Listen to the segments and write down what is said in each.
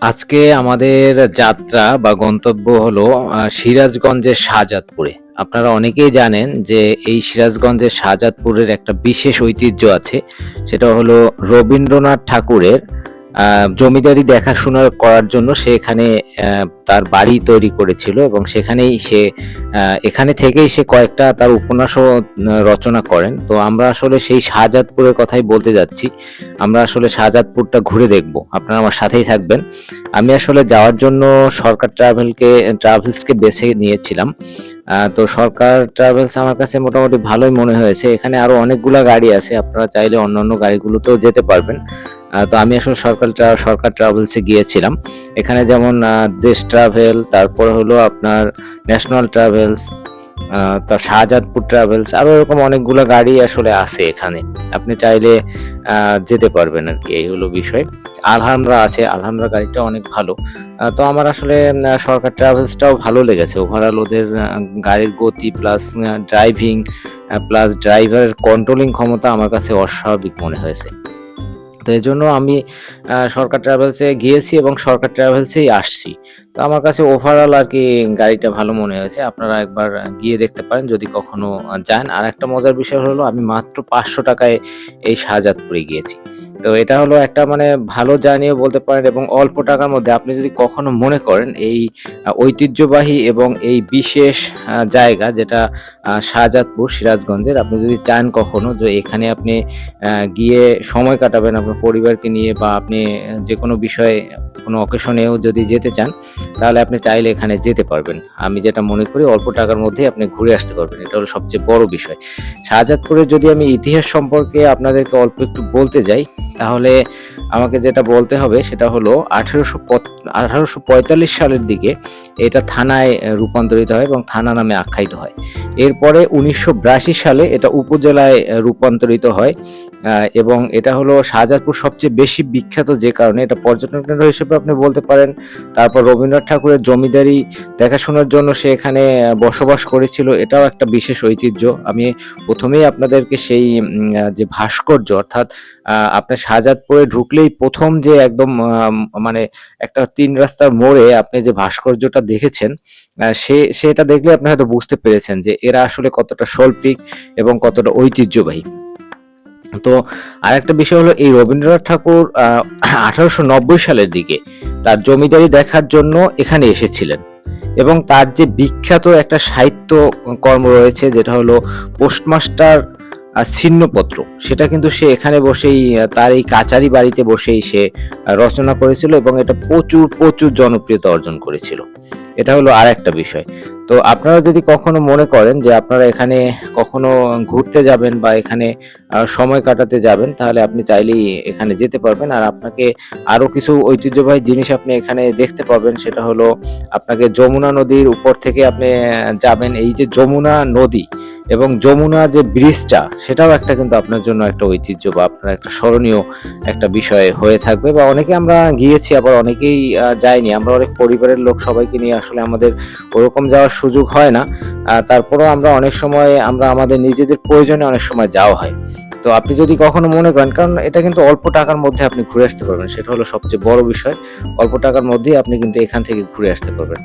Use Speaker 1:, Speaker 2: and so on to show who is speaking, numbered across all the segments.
Speaker 1: আজকে আমাদের যাত্রা বা গন্তব্য হলো সিরাজগঞ্জের শাহজাদপুরে। আপনারা অনেকেই জানেন যে এই সিরাজগঞ্জের শাহজাদপুরের একটা বিশেষ ঐতিহ্য আছে। সেটা হলো রবীন্দ্রনাথ ঠাকুরের জমিদারি দেখাশোনা করার জন্য সে এখানে তার বাড়ি তৈরি করেছিল এবং সেখানেই সে এখানে থেকেই সে কয়েকটা তার উপন্যাসও রচনা করেন। তো আমরা আসলে সেই শাহজাদপুরের কথাই বলতে যাচ্ছি। আমরা আসলে শাহজাদপুরটা ঘুরে দেখব। আপনারা আমার সাথেই থাকবেন। আমি আসলে যাওয়ার জন্য সরকার ট্রাভেলসকে বেছে নিয়েছিলাম। তো সরকার ট্রাভেলস আমার কাছে মোটামুটি ভালোই মনে হয়েছে। এখানে আরো অনেকগুলা গাড়ি আছে। আপনারা চাইলে অন্যান্য গাড়িগুলোতেও যেতে পারবেন। তো আমি আসলে সরকার ট্রাভেলসে গিয়েছিলাম। এখানে যেমন দেশ ট্রাভেল, তারপরে হলো আপনার ন্যাশনাল ট্রাভেলস, তার শাহজাদপুর ট্রাভেলস, আরো এরকম অনেকগুলো গাড়ি আসলে আছে এখানে। আপনি চাইলে যেতে পারবেন আর কি, এই হলো বিষয়। আলহামরা আছে, আলহামরা গাড়িটা অনেক ভালো। তো আমার আসলে সরকার ট্রাভেলসটাও ভালো লেগেছে। ওভারঅল ওদের গাড়ির গতি প্লাস ড্রাইভিং প্লাস ড্রাইভারের কন্ট্রোলিং ক্ষমতা আমার কাছে অস্বাভাবিক মনে হয়েছে। তো এজন্য আমি সরকার ট্রাভেলসে গিয়েছি এবং সরকার ট্রাভেলসেই আসছি। তো আমার কাছে ওভারঅল আরকি গাড়িটা ভালো মনে হয়েছে। আপনারা একবার গিয়ে দেখতে পারেন যদি কখনো যান। আরেকটা মজার বিষয় হলো আমি মাত্র ৳৫০০ এই শাহজাদপুরে গিয়েছি। তো এটা হলো একটা মানে ভালো জার্নিও বলতে পারেন এবং অল্প টাকার মধ্যে আপনি যদি কখনো মনে করেন এই ঐতিহ্যবাহী এবং এই বিশেষ জায়গা যেটা শাহজাদপুর সিরাজগঞ্জের, আপনি যদি চান কখনো যে এখানে আপনি গিয়ে সময় কাটাবেন আপনার পরিবারকে নিয়ে বা আপনি যেকোনো বিষয়ে কোনো অকেশনেও যদি যেতে চান, তাহলে আপনি চাইলে এখানে যেতে পারবেন। আমি যেটা মনে করি অল্প টাকার মধ্যেই আপনি ঘুরে আসতে পারবেন। এটা হলো সবচেয়ে বড় বিষয়। শাহজাদপুরের যদি আমি ইতিহাস সম্পর্কে আপনাদেরকে অল্প একটু বলতে যাই, তাহলে আমাকে যেটা বলতে হবে সেটা হলো 1845 সালের দিকে এটা থানায় রূপান্তরিত হয় এবং থানা নামে আখ্যায়িত হয়। এরপরে 1982 সালে এটা উপজেলায় রূপান্তরিত হয়। এবং এটা হলো শাহজাদপুর সবচেয়ে বেশি বিখ্যাত যে কারণে এটা পর্যটন কেন্দ্র হিসেবে আপনি বলতে পারেন। তারপর রবীন্দ্রনাথ ঠাকুরের জমিদারি দেখাশোনার জন্য সে এখানে বসবাস করেছিল, এটাও একটা বিশেষ ঐতিহ্য। আমি প্রথমেই আপনাদেরকে সেই যে ভাস্কর্য অর্থাৎ আপনার শাহজাদপুরে ঢুকলেই প্রথম যে একদম মানে একটা ৩ রাস্তার মোড়ে আপনি যে ভাস্কর্যটা দেখেছেন, সেটা দেখলে আপনি হয়তো বুঝতে পেরেছেন যে এরা আসলে কতটা শৈল্পিক এবং কতটা ঐতিহ্যবাহী। তো আরেকটা বিষয় হলো এই রবীন্দ্রনাথ ঠাকুর 1890 সালের দিকে তার জমিদারি দেখার জন্য এখানে এসেছিলেন এবং তার যে বিখ্যাত একটা সাহিত্য কর্ম রয়েছে যেটা হলো পোস্টমাস্টার ছিন্নপত্র, সেটা কিন্তু সে এখানে বসেই তার এই কাচারি বাড়িতে বসেই সে রচনা করেছিল এবং এটা প্রচুর প্রচুর জনপ্রিয়তা অর্জন করেছিল। এটা হলো আরেকটা বিষয়। তো আপনারা যদি কখনো মনে করেন যে আপনারা এখানে কখনো ঘুরতে যাবেন বা এখানে সময় কাটাতে যাবেন, তাহলে আপনি চাইলেই এখানে যেতে পারবেন। আর আপনাকে আরো কিছু ঐতিহ্যবাহী জিনিস আপনি এখানে দেখতে পাবেন। সেটা হলো আপনাকে যমুনা নদীর উপর থেকে আপনি যাবেন। এই যে যমুনা নদী এবং যমুনা যে ব্রিজটা, সেটাও একটা কিন্তু আপনার জন্য একটা ঐতিহ্য বা আপনার একটা স্মরণীয় একটা বিষয় হয়ে থাকবে। বা অনেকে আমরা গিয়েছি, আবার অনেকেই যায়নি। আমরা অনেক পরিবারের লোক সবাইকে নিয়ে আসলে আমাদের ওরকম যাওয়ার সুযোগ হয় না। তারপরেও আমরা অনেক সময় আমরা আমাদের নিজেদের প্রয়োজনে অনেক সময় যাওয়া হয়। তো আপনি যদি কখনো মনে করেন, কারণ এটা কিন্তু অল্প টাকার মধ্যে আপনি ঘুরে আসতে পারবেন, সেটা হলো সবচেয়ে বড় বিষয়। অল্প টাকার মধ্যেই আপনি কিন্তু এখান থেকে ঘুরে আসতে পারবেন।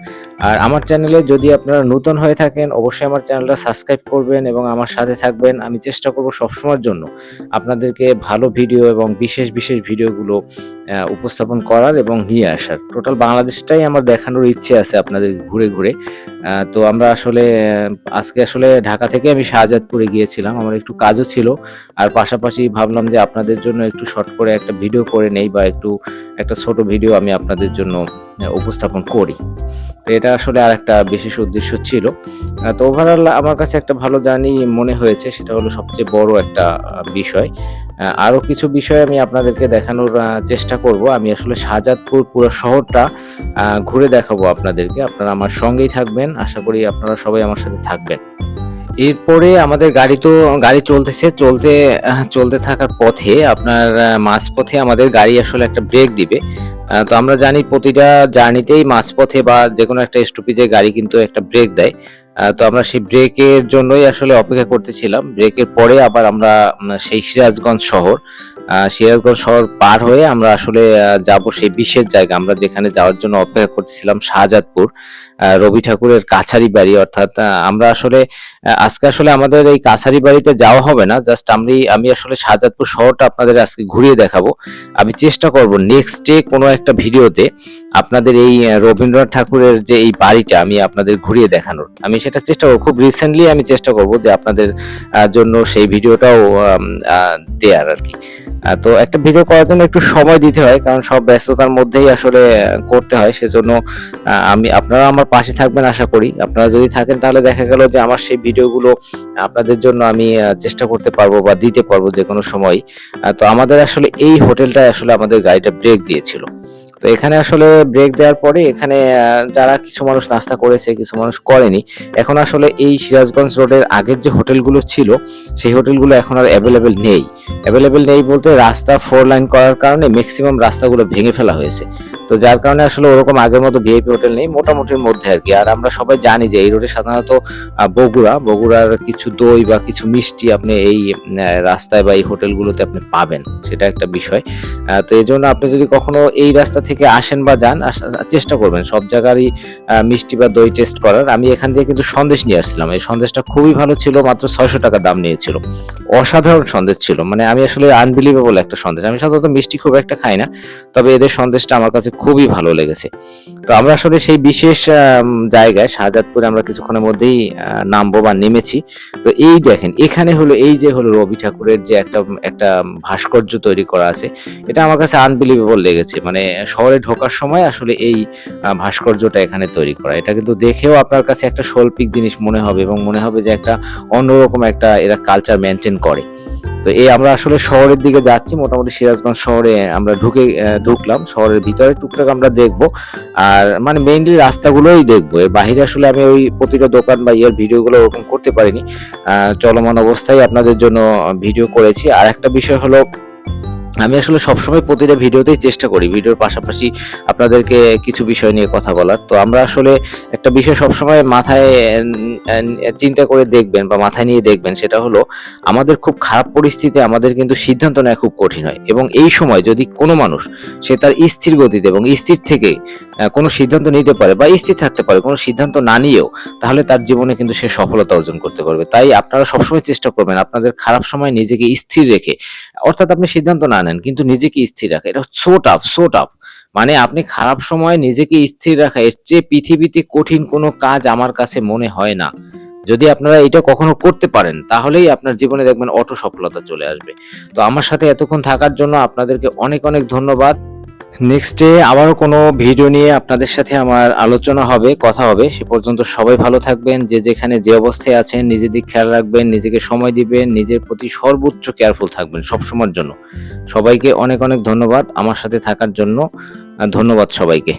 Speaker 1: আর আমার চ্যানেলে যদি আপনারা নতুন হয়ে থাকেন, অবশ্যই আমার চ্যানেলটা সাবস্ক্রাইব করবেন এবং আমার সাথে থাকবেন। আমি চেষ্টা করব সবসময়ের জন্য আপনাদেরকে ভালো ভিডিও এবং বিশেষ বিশেষ ভিডিওগুলো উপস্থাপন করার এবং নিয়ে আসার। টোটাল বাংলাদেশটাই আমার দেখানোর ইচ্ছে আছে আপনাদের ঘুরে ঘুরে। তো আমরা আসলে আজকে আসলে ঢাকা থেকে আমি শাহজাদপুরে গিয়েছিলাম। আমার একটু কাজও ছিল। আর পাশাপাশি ভাবলাম যে আপনাদের জন্য একটু শর্ট করে একটা ভিডিও করে নেই বা একটা ছোট ভিডিও আমি আপনাদের জন্য উপস্থাপন করি। তো এটা আসলে আরেকটা বিশেষ উদ্দেশ্য ছিল। তো ওভারঅল আমার কাছে একটা ভালো জার্নি মনে হয়েছে, সেটা হলো সবচেয়ে বড় একটা বিষয়। আরো কিছু বিষয় আমি আপনাদেরকে দেখানোর চেষ্টা করব। আমি আসলে শাহজাদপুর পুরো শহরটা ঘুরে দেখাবো আপনাদেরকে। আপনারা আমার সঙ্গেই থাকবেন। আশা করি আপনারা সবাই আমার সাথে থাকবেন। এরপরে আমাদের গাড়ি চলতেছে। চলতে থাকার পথে আপনার মাঝপথে আমাদের গাড়ি আসলে একটা ব্রেক দিবে। তো আমরা জানি প্রতিটা জার্নিতেই মাঝপথে বা যেকোনো একটা স্টপেজে গাড়ি কিন্তু একটা ব্রেক দেয়। তো আমরা সেই ব্রেকের জন্যই আসলে অপেক্ষা করতেছিলাম। ব্রেকের পরে আবার আমরা সেই সিরাজগঞ্জ শহর সিরাজগঞ্জ শহর পার হয়ে আমরা আসলে যাব সেই বিশেষ জায়গা, আমরা যেখানে যাওয়ার জন্য অপেক্ষা করতেছিলাম, শাহজাদপুর, রবি ঠাকুরের কাছারি বাড়ি। অর্থাৎ আমরা আসলে আজকে আসলে আমাদের এই কাছারি বাড়িতে যাওয়া হবে না, জাস্ট আমি আসলে শাহজাদপুর শহরটা আপনাদের আজকে ঘুরিয়ে দেখাবো। আমি চেষ্টা করব নেক্সট ডে কোনো একটা ভিডিওতে আপনাদের এই রবীন্দ্রনাথ ঠাকুরের যে এই বাড়িটা আমি আপনাদের ঘুরিয়ে দেখানোর, আমি সেটা চেষ্টা করব। খুব রিসেন্টলি আমি চেষ্টা করব যে আপনাদের জন্য সেই ভিডিওটাও দেয়ার আর কি। তো একটা ভিডিও করার জন্য একটু সময় দিতে হয়, কারণ সব ব্যস্ততার মধ্যেই আসলে করতে হয়। সেজন্য আপনারা আমার পাশে থাকবেন আশা করি। আপনারা যদি থাকেন তাহলে দেখা গেল যে আমার সেই ভিডিওগুলো আপনাদের জন্য আমি চেষ্টা করতে পারবো বা দিতে পারবো যে কোনো সময়। তো আমাদের আসলে এই হোটেলটায় আসলে আমাদের গাড়িটা ব্রেক দিয়েছিল। তো এখানে আসলে ব্রেক দেওয়ার পরে এখানে যারা কিছু মানুষ নাস্তা করেছে, কিছু মানুষ করেনি। এখন আসলে এই সিরাজগঞ্জ রোডের আগের যে হোটেলগুলো ছিল সেই হোটেলগুলো এখন আর অ্যাভেলেবেল নেই। অ্যাভেলেবেল নেই বলতে রাস্তা 4 লাইন করার কারণে ম্যাক্সিমাম রাস্তাগুলো ভেঙে ফেলা হয়েছে। তো যার কারণে আসলে ওরকম আগের মতো ভিআইপি হোটেল নেই, মোটামুটির মধ্যে আর কি। আর আমরা সবাই জানি যে এই রোডে সাধারণত বগুড়ার কিছু দই বা কিছু মিষ্টি আপনি এই রাস্তায় বা এই হোটেলগুলোতে আপনি পাবেন, সেটা একটা বিষয়। তো এই জন্য আপনি যদি কখনো এই রাস্তা থেকে আসেন বা যান, চেষ্টা করবেন সব জায়গারই মিষ্টি বা দই টেস্ট করার। আমি এখান দিয়ে কিন্তু সন্দেশ নিয়ে আসছিলাম, এই সন্দেশটা খুবই ভালো ছিল, মাত্র 600 টাকা দাম নিয়েছিল। অসাধারণ সন্দেশ ছিল, মানে আমি আসলে আনবিলিভেবল একটা সন্দেশ। আমি সাধারণত মিষ্টি খুব একটা খাই না, তবে এদের সন্দেশটা আমার কাছে খুবই ভালো লেগেছে। তো আমরা আসলে সেই বিশেষ জায়গায় শাহজাদপুরে আমরা কিছুক্ষণের মধ্যেই নামবো বা নেমেছি। তো এই দেখেন এখানে হলো এই যে হলো রবি ঠাকুরের যে একটা ভাস্কর্য তৈরি করা আছে, এটা আমার কাছে আনবিলিভেবল লেগেছে। মানে শহরে ঢোকার সময় আসলে এই ভাস্কর্যটা এখানে তৈরি করা, এটা কিন্তু দেখেও আপনার কাছে একটা শৈল্পিক জিনিস মনে হবে এবং মনে হবে যে একটা অন্যরকম একটা এরা কালচার মেনটেন করে। তো এই আমরা আসলে শহরের দিকে যাচ্ছি, মোটামুটি সিরাজগঞ্জ শহরে আমরা ঢুকলাম। শহরের ভিতরে টুকটাক আমরা দেখবো, আর মানে মেইনলি রাস্তাগুলোই দেখবো। এর বাইরে আসলে আমি ওই প্রতিটা দোকান বা ভিডিওগুলো ওরকম করতে পারিনি, চলমান অবস্থায় আপনাদের জন্য ভিডিও করেছি। আর একটা বিষয় হলো, আমি আসলে সবসময় প্রতিটা ভিডিওতেই চেষ্টা করি ভিডিওর পাশাপাশি আপনাদেরকে কিছু বিষয় নিয়ে কথা বলার। তো আমরা আসলে একটা বিষয় সবসময় মাথায় চিন্তা করে দেখবেন বা মাথায় নিয়ে দেখবেন, সেটা হলো আমাদের খুব খারাপ পরিস্থিতিতে আমাদের কিন্তু সিদ্ধান্ত নেওয়া খুব কঠিন হয়, এবং এই সময় যদি কোনো মানুষ সে তার স্থির গতিতে এবং স্থির থেকে কোনো সিদ্ধান্ত নিতে পারে বা স্থির থাকতে পারে কোনো সিদ্ধান্ত না নিয়েও, তাহলে তার জীবনে কিন্তু সে সফলতা অর্জন করতে পারবে। তাই আপনারা সবসময় চেষ্টা করবেন আপনাদের খারাপ সময় নিজেকে স্থির রেখে, অর্থাৎ আপনি সিদ্ধান্ত না নেন কিন্তু নিজেকে স্থির রাখা, এটা সো টাফ। মানে আপনি খারাপ সময়ে নিজেকে স্থির রাখা, এর চেয়ে পৃথিবীতে কঠিন কোনো কাজ আমার কাছে মনে হয় না। যদি আপনারা এটা কখনো করতে পারেন তাহলেই আপনার জীবনে দেখবেন অটো সফলতা চলে আসবে। তো আমার সাথে এতক্ষণ থাকার জন্য আপনাদেরকে অনেক অনেক ধন্যবাদ। নেক্সট ডে আবারও কোনো ভিডিও নিয়ে আপনাদের সাথে আমার আলোচনা হবে, কথা হবে। সে পর্যন্ত সবাই ভালো থাকবেন, যে যেখানে যে অবস্থায় আছেন নিজের দিক খেয়াল রাখবেন, নিজেকে সময় দিবেন, নিজের প্রতি সর্বোচ্চ কেয়ারফুল থাকবেন সবসময়ের জন্য। সবাইকে অনেক অনেক ধন্যবাদ আমার সাথে থাকার জন্য। ধন্যবাদ সবাইকে।